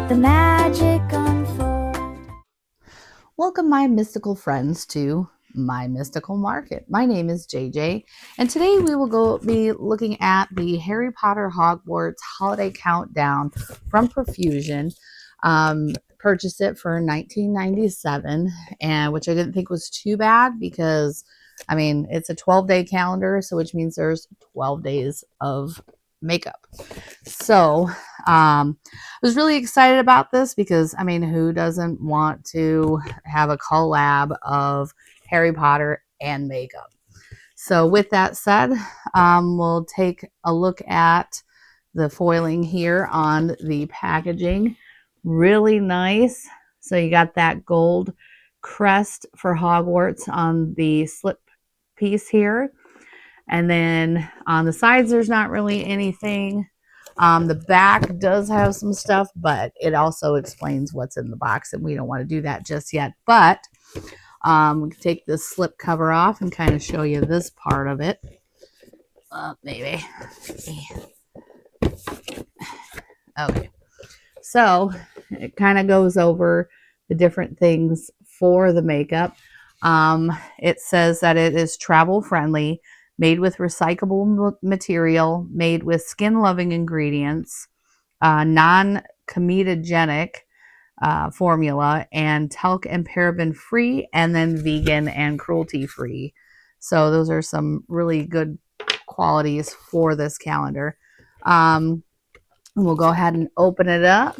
the magic unfold. Welcome, my mystical friends, to my mystical market. My name is JJ, and today we will be looking at the Harry Potter Hogwarts Holiday Countdown from Profusion. Purchased it for $19.97, and which I didn't think was too bad because, I mean, it's a 12-day calendar, so which means there's 12 days of makeup. So I was really excited about this because, I mean, who doesn't want to have a collab of Harry Potter and makeup? So with that said, we'll take a look at the foiling here on the packaging. Really nice. So you got that gold crest for Hogwarts on the slip piece here. And then on the sides, there's not really anything. The back does have some stuff, but it also explains what's in the box, and we don't want to do that just yet. But we can take this slip cover off and kind of show you this part of it. Maybe. Okay. So it kind of goes over the different things for the makeup. It says that it is travel friendly, made with recyclable material, made with skin-loving ingredients, non-comedogenic formula, and talc and paraben free, and then vegan and cruelty free. So those are some really good qualities for this calendar. We'll go ahead and open it up,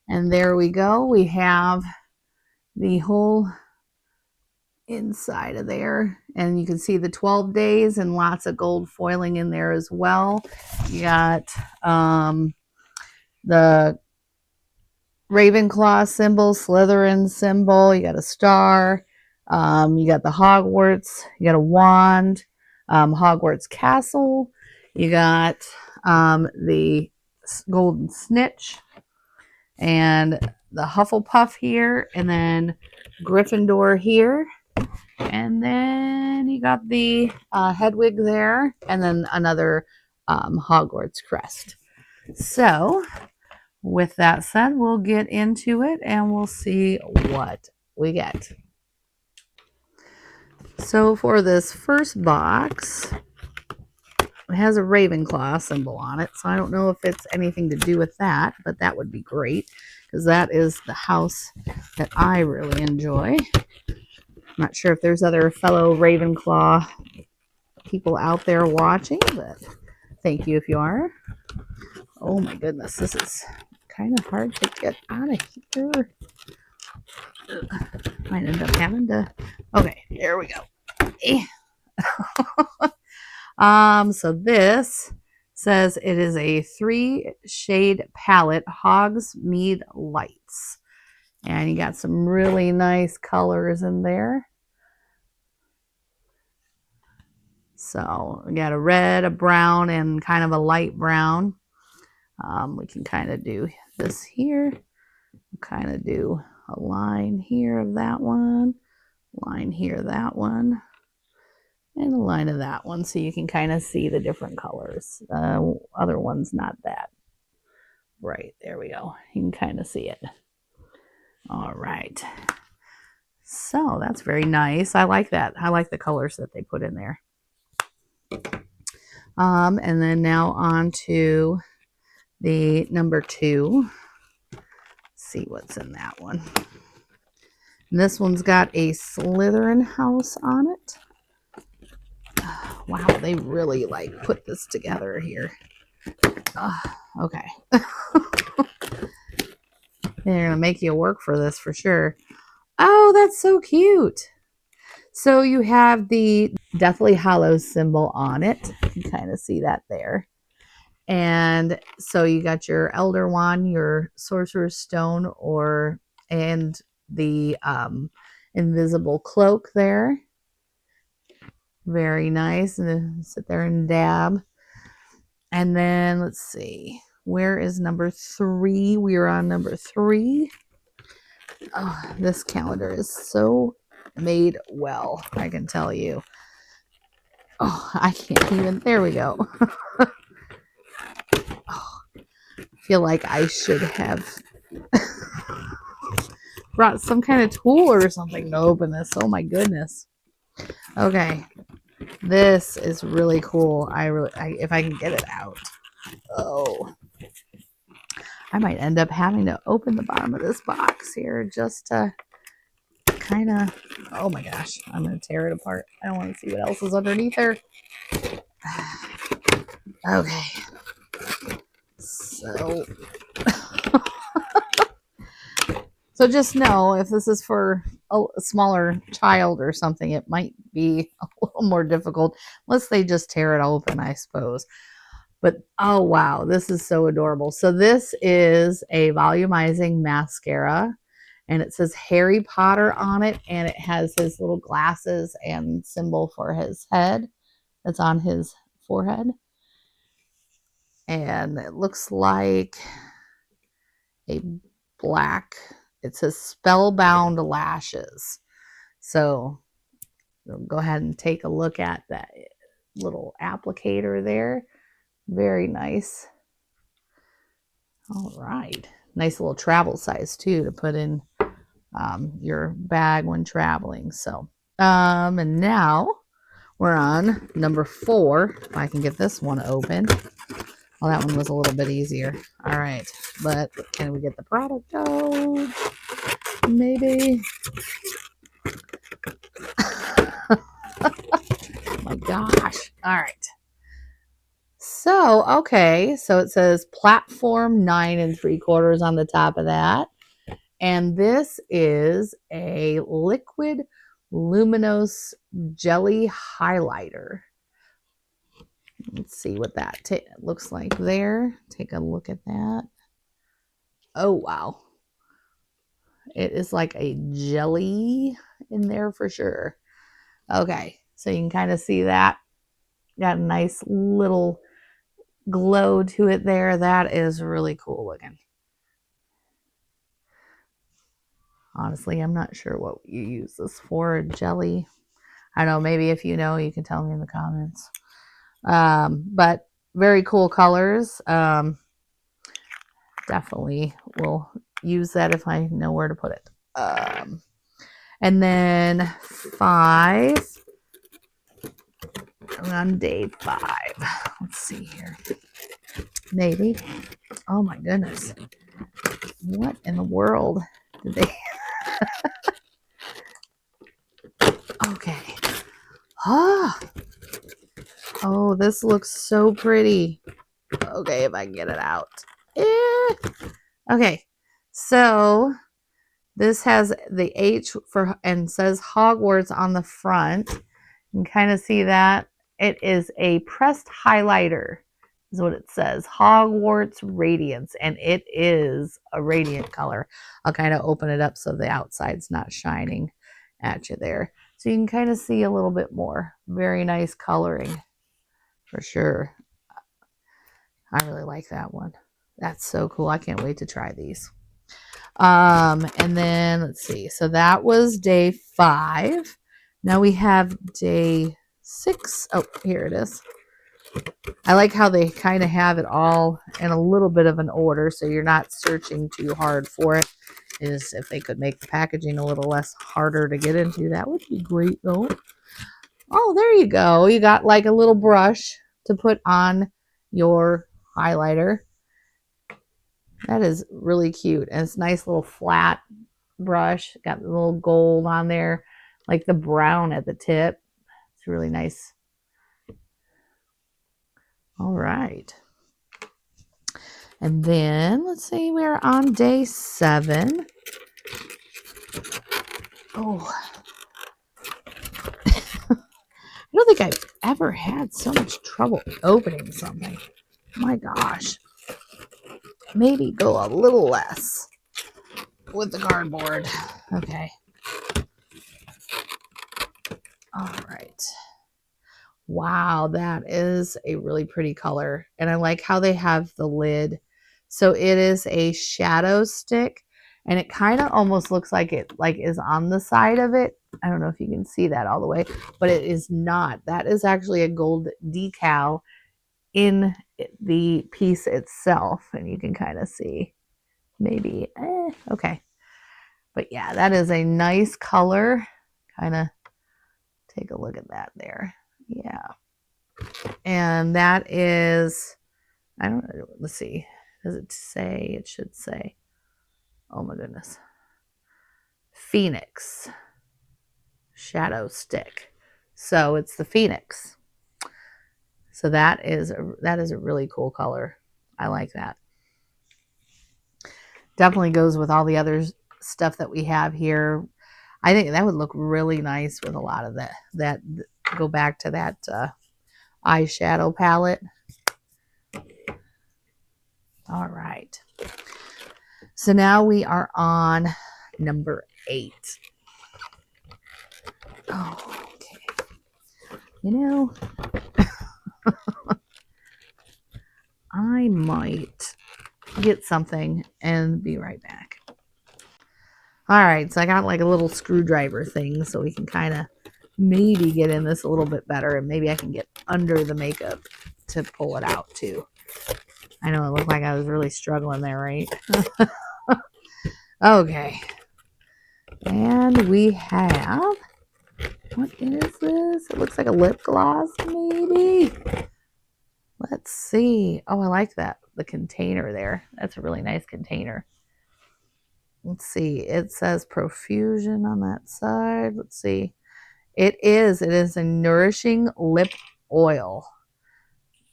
and there we go. We have the whole inside of there, and you can see the 12 days and lots of gold foiling in there as well. You got the Ravenclaw symbol, Slytherin symbol, you got a star, you got the Hogwarts, you got a wand, Hogwarts castle, you got the golden snitch, and the Hufflepuff here, and then Gryffindor here. And then you got the Hedwig there, and then another Hogwarts crest. So, with that said, we'll get into it and we'll see what we get. So, for this first box, it has a Ravenclaw symbol on it. So, I don't know if it's anything to do with that, but that would be great because that is the house that I really enjoy. I'm not sure if there's other fellow Ravenclaw people out there watching, but thank you if you are. Oh my goodness, this is kind of hard to get out of here. Might end up having to. Okay, there we go. So this says it is a 3-shade palette, Hogsmeade Lights. And you got some really nice colors in there. So we got a red, a brown, and kind of a light brown. We can kind of do this here. We'll kind of do a line here of that one, line here of that one, and a line of that one, so you can kind of see the different colors. Other one's not that. Right, there we go. You can kind of see it. All right. So that's very nice. I like that. I like the colors that they put in there. And then now on to the number 2. Let's see what's in that one. And this one's got a Slytherin house on it. Wow, they really like put this together here. Okay. They're gonna make you work for this for sure. Oh, that's so cute. So you have the Deathly Hallows symbol on it. You can kind of see that there. And so you got your Elder Wand, your Sorcerer's Stone, and the invisible cloak there. Very nice. And then sit there and dab. And then let's see. Where is number 3? We are on number 3. Oh, this calendar is so made well, I can tell you. Oh, I can't even. There we go. Oh, I feel like I should have Brought some kind of tool or something to open this. Oh my goodness. Okay. This is really cool. If I can get it out. Oh. I might end up having to open the bottom of this box here just to kind of, oh my gosh, I'm going to tear it apart. I don't want to see what else is underneath there. Okay. So just know if this is for a smaller child or something, it might be a little more difficult unless they just tear it open, I suppose. But oh wow, this is so adorable. So this is a volumizing mascara, and it says Harry Potter on it, and it has his little glasses and symbol for his head that's on his forehead. And it looks like a black, it says Spellbound Lashes. So go ahead and take a look at that little applicator there. Very nice. All right. Nice little travel size too to put in your bag when traveling. So, and now we're on number 4. If I can get this one open. Well, that one was a little bit easier. All right. But can we get the product out? Maybe. Oh my gosh. All right. So, okay. So it says platform 9 3/4 on the top of that. And this is a liquid luminous jelly highlighter. Let's see what that looks like there. Take a look at that. Oh, wow. It is like a jelly in there for sure. Okay, so you can kind of see that. Got a nice little glow to it there. That is really cool looking. Honestly, I'm not sure what you use this for. Jelly. I don't know. Maybe if you know, you can tell me in the comments. But very cool colors. Definitely will use that if I know where to put it. And then 5. On day 5. Let's see here. Maybe. Oh my goodness. What in the world did they? Okay. Oh, this looks so pretty. Okay, if I can get it out. Okay, so this has the H for and says Hogwarts on the front. You can kind of see that. It is a pressed highlighter, is what it says. Hogwarts Radiance, and it is a radiant color. I'll kind of open it up so the outside's not shining at you there. So you can kind of see a little bit more. Very nice coloring for sure. I really like that one. That's so cool. I can't wait to try these. And then let's see. So that was day 5. Now we have day 6. Oh, here it is. I like how they kind of have it all in a little bit of an order, so you're not searching too hard for it. Is if they could make the packaging a little less harder to get into, that would be great though. Oh, there you go. You got like a little brush to put on your highlighter. That is really cute. And it's a nice little flat brush. Got a little gold on there, like the brown at the tip. It's really nice. All right. And then let's see, we're on day 7. Oh, I don't think I've ever had so much trouble opening something. My gosh. Maybe go a little less with the cardboard. Okay. All right. Wow, that is a really pretty color. And I like how they have the lid. So it is a shadow stick, and it kind of almost looks like it is on the side of it. I don't know if you can see that all the way, but it is not. That is actually a gold decal in the piece itself, and you can kind of see maybe. Okay. But yeah, that is a nice color. Kind of take a look at that there. Yeah. And that is, I don't know, let's see. Does it say? It should say, oh my goodness. Phoenix Shadow Stick. So it's the Phoenix. So that is a really cool color. I like that. Definitely goes with all the other stuff that we have here. I think that would look really nice with a lot of that go back to that eyeshadow palette. All right. So now we are on number 8. Oh, okay. You know, I might get something and be right back. All right, so I got like a little screwdriver thing so we can kind of maybe get in this a little bit better, and maybe I can get under the makeup to pull it out too. I know it looked like I was really struggling there, right? Okay. And we have, what is this? It looks like a lip gloss, maybe. Let's see. Oh, I like that. The container there. That's a really nice container. Let's see. It says Profusion on that side. Let's see. It is a nourishing lip oil.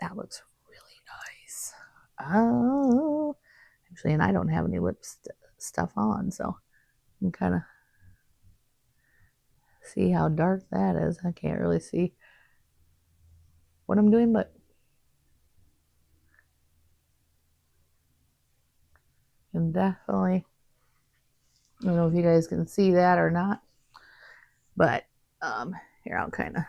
That looks really nice. Oh, actually, and I don't have any lip stuff on, so I'm kind of see how dark that is. I can't really see what I'm doing, but can definitely, I don't know if you guys can see that or not, but here I'll kind of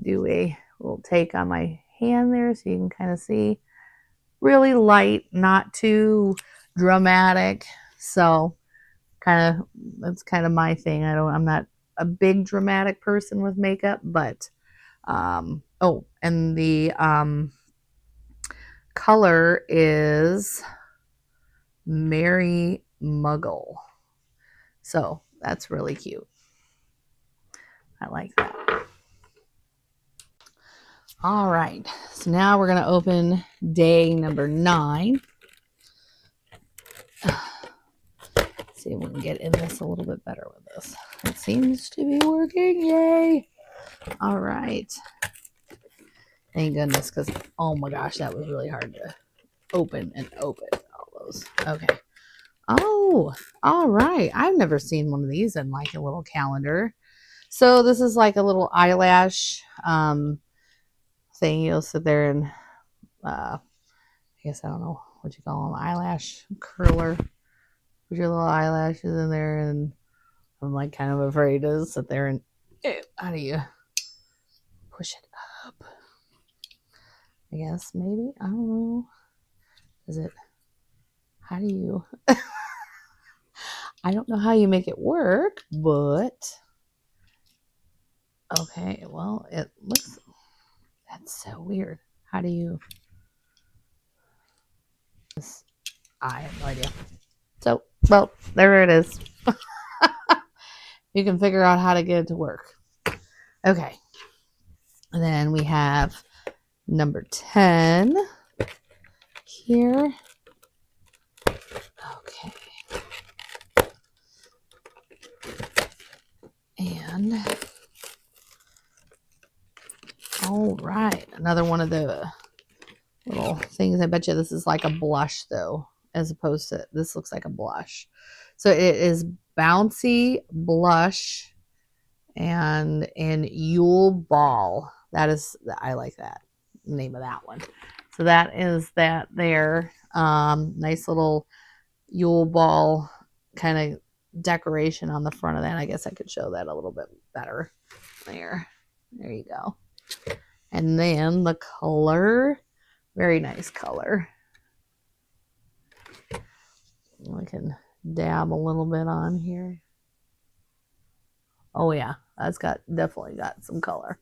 do a little take on my hand there so you can kind of see. Really light, not too dramatic. So kind of, that's kind of my thing. I'm not a big dramatic person with makeup, but oh, and the color is Merry Muggle. So that's really cute. I like that. All right, so now we're going to open day number 9. See if we can get in this a little bit better with this. It seems to be working. Yay. All right. Thank goodness, because oh my gosh, that was really hard to open all those. Okay. Oh, all right. I've never seen one of these in like a little calendar. So this is like a little eyelash thing. You'll sit there and I guess I don't know what you call them, eyelash curler. Put your little eyelashes in there, and I'm like kind of afraid to sit there and how do you push it up? I guess maybe, I don't know. Is it, how do you I don't know how you make it work, but okay, well, it looks, that's so weird. How do you, I have no idea. So, well, there it is. You can figure out how to get it to work. Okay. And then we have number 10 here. Okay. And all right, another one of the little things. I bet you this is like a blush though, as opposed to, this looks like a blush. So it is Bouncy Blush and in Yule Ball. That is, I like that name of that one. So that is that there. Nice little Yule Ball kind of decoration on the front of that. I guess I could show that a little bit better. There you go. And then the color, very nice color. I can dab a little bit on here. Oh yeah, that's definitely got some color.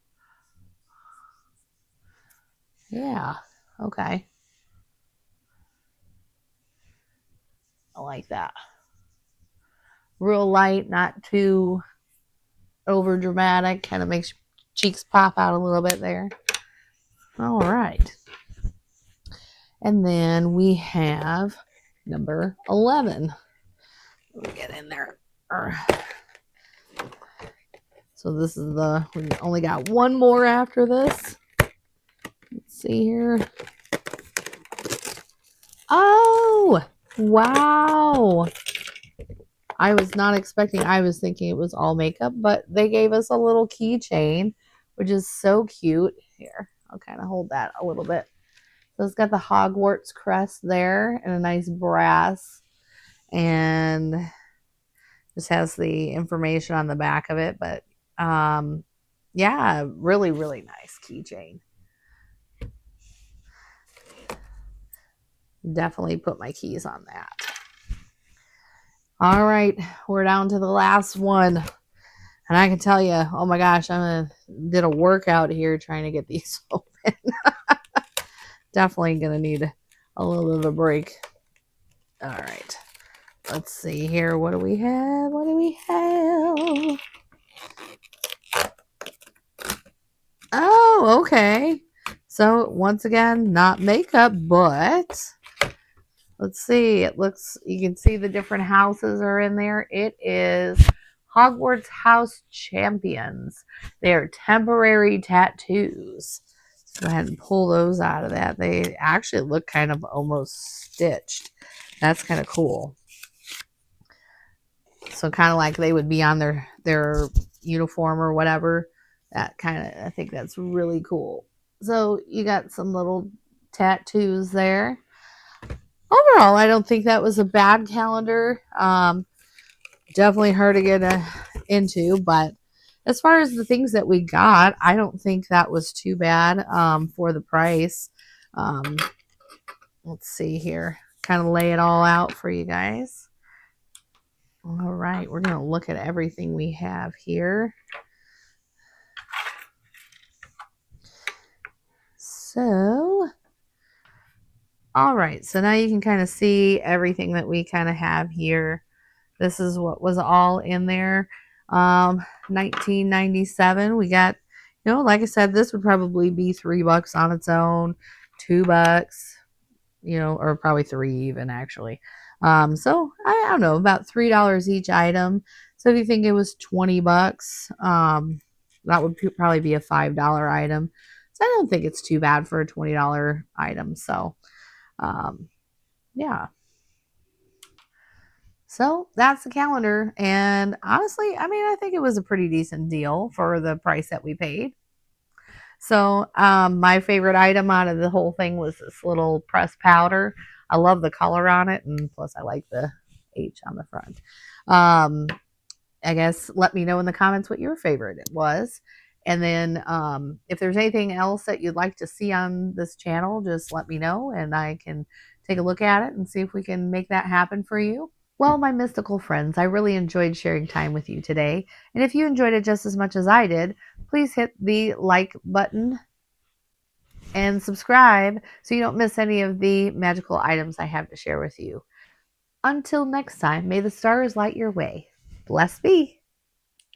Yeah, okay. I like that. Real light, not too over dramatic. Kind of makes your cheeks pop out a little bit there. All right. And then we have number 11. Let me get in there. So this is we only got one more after this. Let's see here. Oh, wow. I was not expecting, I was thinking it was all makeup, but they gave us a little keychain, which is so cute. Here, I'll kind of hold that a little bit. So it's got the Hogwarts crest there and a nice brass, and just has the information on the back of it. But yeah, really, really nice keychain. Definitely put my keys on that. All right, we're down to the last one. And I can tell you, oh my gosh, did a workout here trying to get these open. Definitely going to need a little bit of a break. All right, let's see here. What do we have? What do we have? Oh, okay. So once again, not makeup, but let's see. It looks, you can see the different houses are in there. It is Hogwarts House Champions. They are temporary tattoos. Let's go ahead and pull those out of that. They actually look kind of almost stitched. That's kind of cool. So kind of like they would be on their uniform or whatever. That kind of, I think that's really cool. So you got some little tattoos there. Overall, I don't think that was a bad calendar. Definitely hard to get into, but as far as the things that we got, I don't think that was too bad for the price. Let's see here. Kind of lay it all out for you guys. All right, we're going to look at everything we have here. So, all right, so now you can kind of see everything that we kind of have here. This is what was all in there. 1997. We got, like I said, this would probably be $3 on its own, $2, or probably $3 even actually. So I don't know, about $3 each item. So if you think it was $20, that would probably be a $5 item. So I don't think it's too bad for a $20 item. So, yeah. So that's the calendar. And honestly, I think it was a pretty decent deal for the price that we paid. So my favorite item out of the whole thing was this little pressed powder. I love the color on it. And plus I like the H on the front. I guess let me know in the comments what your favorite it was. And then if there's anything else that you'd like to see on this channel, just let me know and I can take a look at it and see if we can make that happen for you. Well, my mystical friends, I really enjoyed sharing time with you today. And if you enjoyed it just as much as I did, please hit the like button and subscribe so you don't miss any of the magical items I have to share with you. Until next time, may the stars light your way. Blessed be.